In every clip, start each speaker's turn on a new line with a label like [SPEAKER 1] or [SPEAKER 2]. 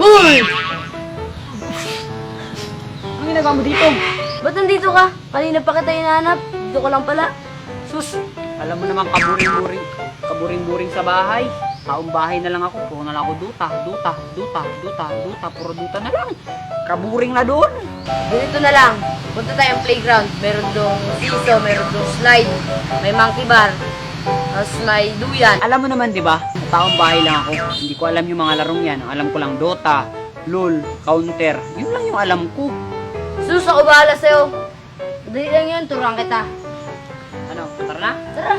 [SPEAKER 1] Hoy! Ang ginagawa mo dito?
[SPEAKER 2] Ba't nandito ka? Kanina pa kita hinahanap. Dito ka lang pala.
[SPEAKER 1] Sus, alam mo naman kaburing-buring sa bahay. Taong bahay na lang ako, puro na lang ako duta, puro duta na lang. Kaburing na doon.
[SPEAKER 2] Dito na lang. Punta tayong playground. Meron doong siso, meron doong slide. May monkey bar. Tapos may duyan.
[SPEAKER 1] Alam mo naman, di ba? Taong bahay lang ako. Hindi ko alam yung mga larong yan. Ang alam ko lang Dota, LOL, Counter. Yun lang yung alam ko.
[SPEAKER 2] Sus, ako bahala sa'yo. Dali lang yun, turuan kita.
[SPEAKER 1] Ano, tara na?
[SPEAKER 2] Tara.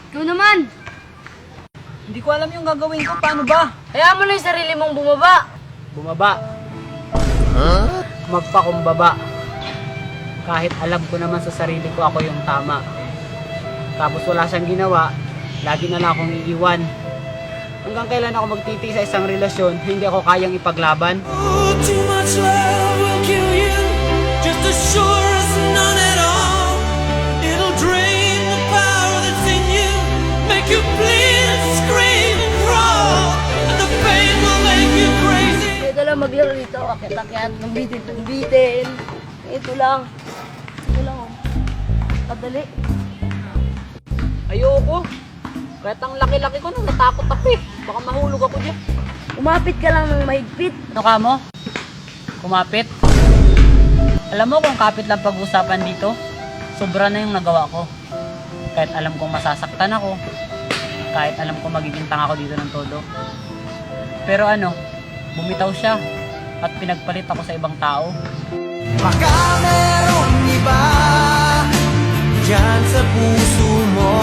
[SPEAKER 2] Ikaw naman.
[SPEAKER 1] Hindi ko alam yung gagawin ko. Paano ba?
[SPEAKER 2] Hayaan mo na yung sarili mong bumaba.
[SPEAKER 1] Bumaba. Magpakumbaba. Kahit alam ko naman sa sarili ko ako yung tama. Tapos wala siyang ginawa, lagi na lang akong iiwan. Hanggang kailan ako magtitiis sa isang relasyon, hindi ako kayang ipaglaban.
[SPEAKER 3] Oh, too much love will kill you, just as sure as none at all. It'll drain the power that's in you, make you bleed, scream and crawl, and the pain will make you crazy.
[SPEAKER 2] Ito lang maglaro dito. Akit-akit, bitin. Ito lang. Oh. Kadali.
[SPEAKER 1] Ayoko. Kahit ang laki-laki ko nung natakot ako eh. Baka mahulog ako dyan.
[SPEAKER 2] Umapit ka lang ng mahigpit.
[SPEAKER 1] Ano ka mo? Kumapit? Alam mo kung kapit lang pag-usapan dito, sobra na yung nagawa ko. Kahit alam kong masasaktan ako, kahit alam kong magiging tanga ako dito ng todo. Pero ano, bumitaw siya at pinagpalit ako sa ibang tao.
[SPEAKER 3] Baka merong iba dyan sa puso mo.